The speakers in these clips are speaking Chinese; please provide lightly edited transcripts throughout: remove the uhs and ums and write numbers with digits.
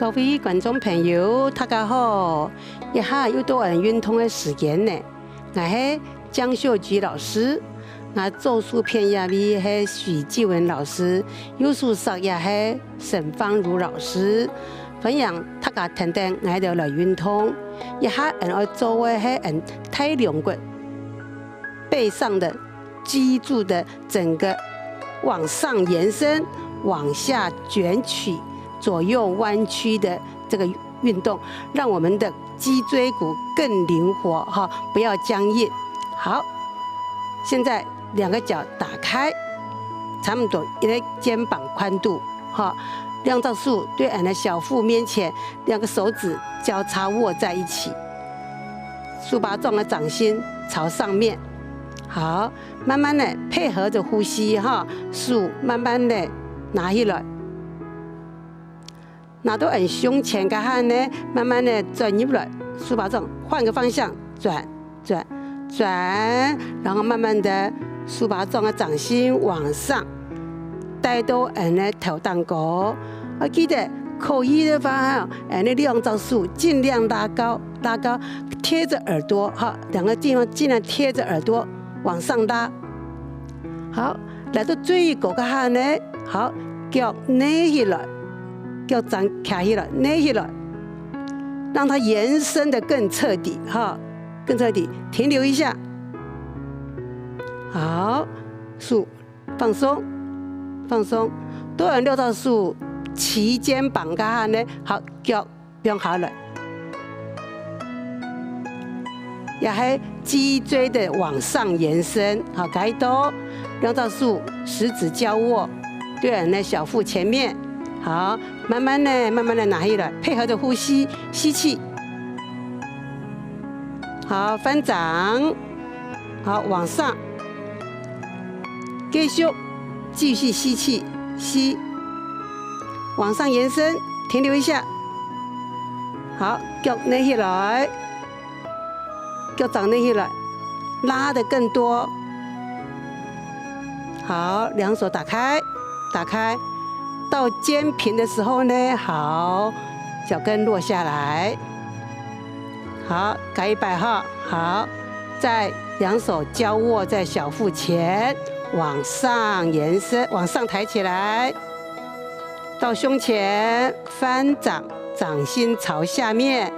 各位观众朋友，大家好！一下又到人运动的时间呢。我是江秀菊老师，我做书片也是许继文老师，有书室也是沈芳如老师。分享大家听听我哋来运动，一下我做的是太阳骨背上的脊柱的整个往上延伸、往下卷曲。 左右弯曲的这个运动，让我们的脊椎骨更灵活哈，不要僵硬。好，现在两个脚打开，差不多一个肩膀宽度哈，两只手对俺的小腹面前，两个手指交叉握在一起，竖巴状的掌心朝上面。好，慢慢的配合着呼吸哈，手慢慢的拿起来。 拿到俺胸前个汗呢，慢慢的转入来，竖巴掌，换个方向转，然后慢慢的竖巴掌的掌心往上，带到俺的头蛋糕。我记得可以的话，俺的两只手尽量拉高，贴着耳朵哈，两个地方尽量贴着耳朵往上拉。好，来到最高个汗呢，好，脚捏起来。 脚掌卡起来，捏起来，让它延伸的更彻底哈，更彻底。停留一下，好，手放松，放松。多人溜到手，齐肩膀个下呢，好，脚用好了，也是脊椎的往上延伸，好，改多，两只手食指交握，对人的小腹前面。 好，慢慢的拿起来，配合着呼吸，吸气。好，翻掌，好，往上，继续吸气，吸，往上延伸，停留一下。好，脚捏起来，脚掌捏起来，拉的更多。好，两手打开，打开。 到肩平的时候呢，好，脚跟落下来，好，改100哈，好，再两手交握在小腹前，往上延伸，往上抬起来，到胸前翻掌，掌心朝下面，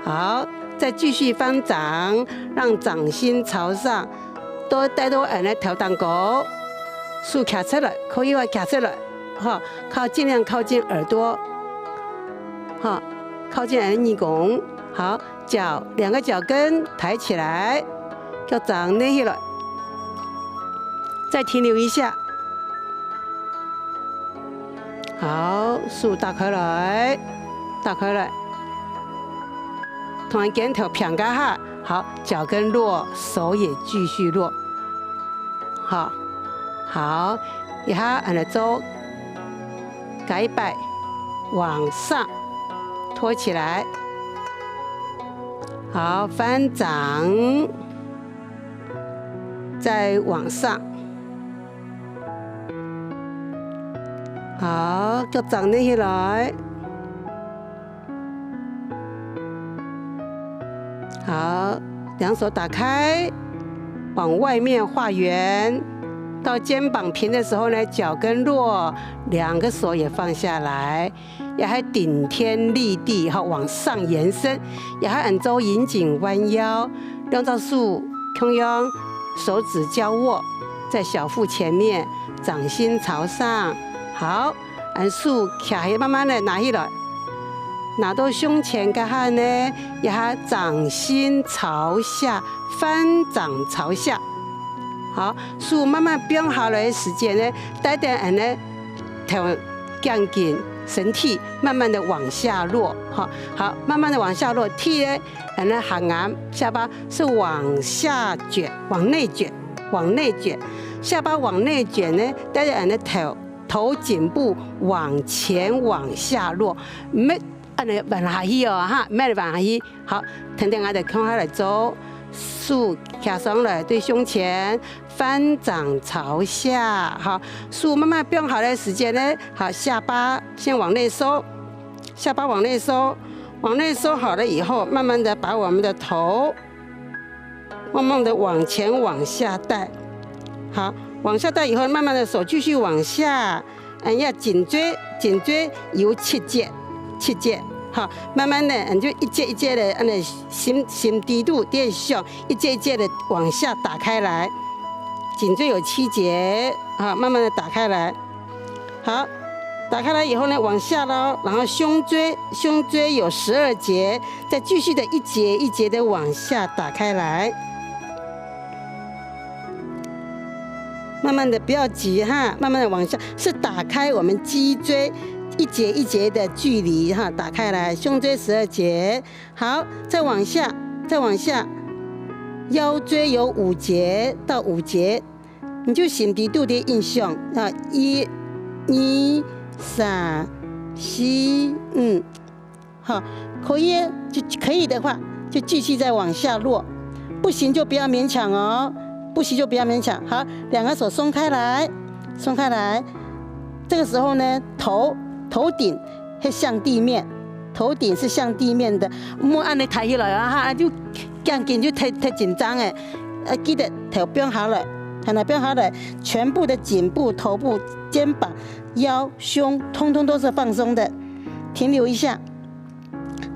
好，再继续翻掌，让掌心朝上，都带到俺的头蛋糕，手卡出来，可以话卡出来。 哈，尽量靠近耳朵，哈，靠近耳孔。好，两个脚跟抬起来，脚掌捏起来，再停留一下。好，手打开来，打开来，同样肩头偏个下。好，脚跟落，手也继续落。好，好，一下按了走。 改100，往上托起来，好，翻掌，再往上，好，脚掌捏起来，好，两手打开，往外面画圆。 到肩膀平的时候呢，脚跟落，两个手也放下来，也还顶天立地哈，往上延伸，也还按周引颈弯腰，两只手同样手指交握在小腹前面，掌心朝上，好，按手卡起，慢慢的拿起来，拿到胸前个下呢，也还掌心朝下，翻掌朝下。 好，手慢慢变下来的时间呢，带着俺的头降紧，身体慢慢的往下落，好，好，慢慢的往下落，体呢，俺的下眼下巴是往下卷，往内卷，往内卷，下巴往内卷呢，带着俺的头颈部往前往下落，没按的往下去哦哈，没往下去，好，听听俺的看下来走。 手卡上来，对胸前，翻掌朝下，好，手慢慢变好的时间呢，好，下巴先往内收，下巴往内收，往内收好了以后，慢慢的把我们的头，慢慢的往前往下带。好，往下带以后，慢慢的手继续往下，要颈椎由7节，好，慢慢的，就一节一节的，心低度垫上，一节一节的往下打开来。颈椎有7节，好，慢慢的打开来。好，打开来以后呢，往下喽，然后胸椎有12节，再继续的一节一节的往下打开来。慢慢的不要急哈，慢慢的往下，是打开我们脊椎。一节一节的距离哈，打开来，胸椎12节，好，再往下，腰椎有5节到5节，你就心底度的印象啊，1、2、3、4，好，可以的话，就继续再往下落，不行就不要勉强哦，好，2个手松开来，这个时候呢，头顶会向地面，头顶是向地面的，莫按你抬起来啊哈，就赶紧就太紧张哎，记得头不用好了，全部的颈部、头部、肩膀、腰、胸，通通都是放松的，停留一下。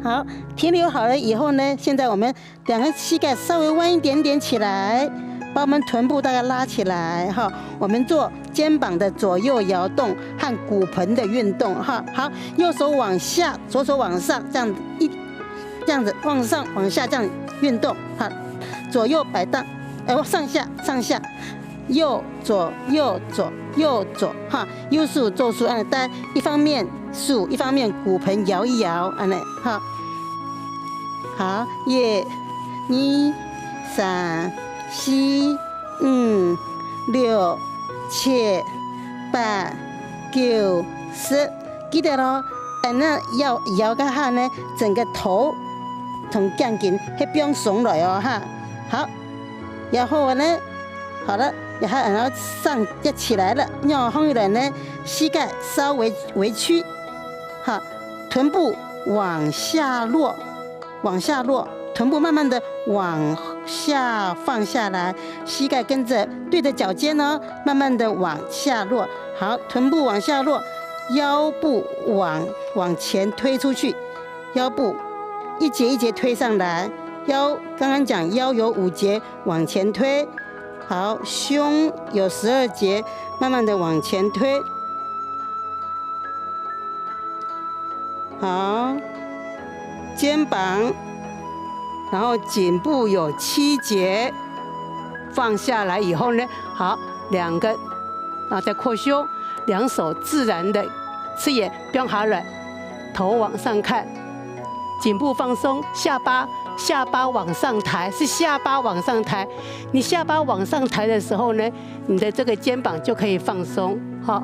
好，停留好了以后呢，现在我们2个膝盖稍微弯一点点起来。把我们臀部大概拉起来哈，我们做肩膀的左右摇动和骨盆的运动哈。好，右手往下，左手往上，这样子往上往下这样运动哈，左右摆荡，上下，右左哈，右数做数按单，一方面数，一方面骨盆摇一摇按哈。好，1、2、3、4、5、6、7、8、9、10，记得咯。摇个下呢，整个头同肩颈还不用耸来哦哈。好，然后呢，好了，然后上要起来了，要放下来呢，膝盖稍微微屈，好，臀部往下落。臀部慢慢的往下放下来，膝盖跟着对着脚尖哦，慢慢的往下落。好，臀部往下落，腰部往前推出去，腰部一节一节推上来。刚刚讲腰有5节，往前推。好，胸有12节，慢慢的往前推。好，肩膀。然后颈部有7节，放下来以后呢，好，2个，然后再扩胸，2手自然的，视野不用好了，头往上看，颈部放松，下巴往上抬，是下巴往上抬。你下巴往上抬的时候呢，你的这个肩膀就可以放松，好，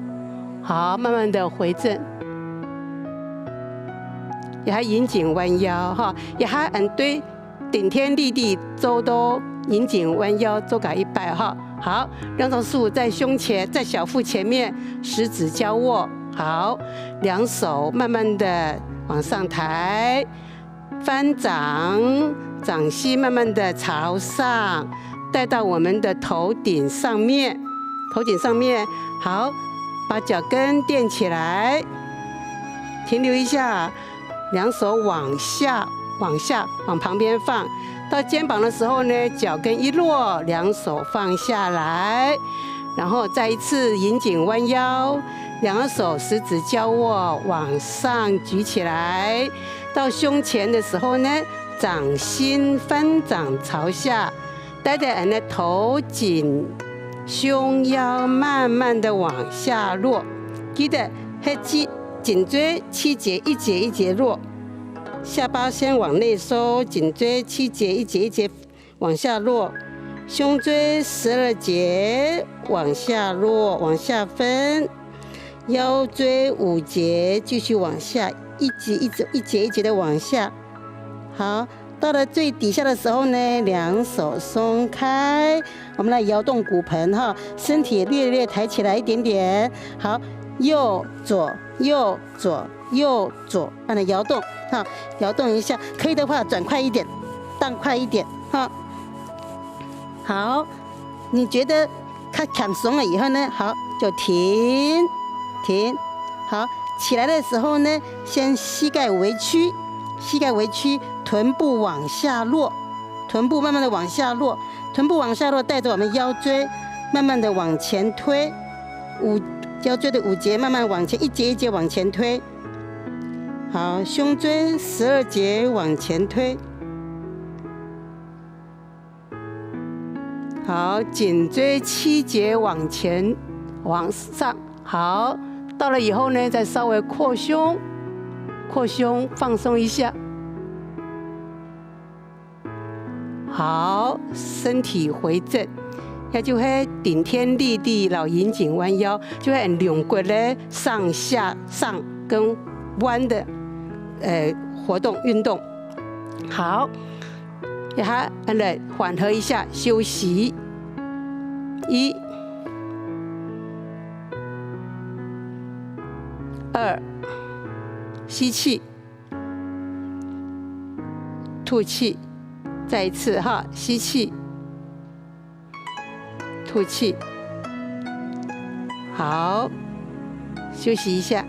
慢慢的回正。也还引颈弯腰哈，也还对。顶天立地，周都引颈弯腰，周改100哈。好，2种手在胸前，在小腹前面，食指交握。好，2手慢慢的往上抬，翻掌，掌心慢慢的朝上，带到我们的头顶上面。好，把脚跟垫起来，停留一下，2手往下。往旁边放，到肩膀的时候呢，脚跟一落，2手放下来，然后再一次引颈弯腰，2个手食指交握，往上举起来，到胸前的时候呢，掌心翻掌朝下，带着人的头颈、胸腰慢慢的往下落，记得颈椎7节，一节一节落。下巴先往内收，颈椎7节，一节一节往下落，胸椎12节往下落，往下分，腰椎5节继续往下，一节一节的往下。好，到了最底下的时候呢，2手松开，我们来摇动骨盆哈，身体略抬起来一点点。好，右左右左，慢慢摇动，哈，摇动一下，可以的话转快一点，荡快一点，哈。好，你觉得它砍松了以后呢，好就停，好，起来的时候呢，先膝盖微屈，臀部往下落，臀部慢慢的往下落，带着我们腰椎慢慢的往前推，腰椎的五节慢慢往前，一节一节往前推。好，胸椎12节往前推。好，颈椎7节往前往上。好，到了以后呢，再稍微扩胸，放松一下。好，身体回正，也就会顶天立地、老引颈弯腰，就会两骨咧上下上跟弯的活动运动。好。给它缓和一下，休息。1、2，吸气，吐气，再一次哈，吸气，吐气。好，休息一下。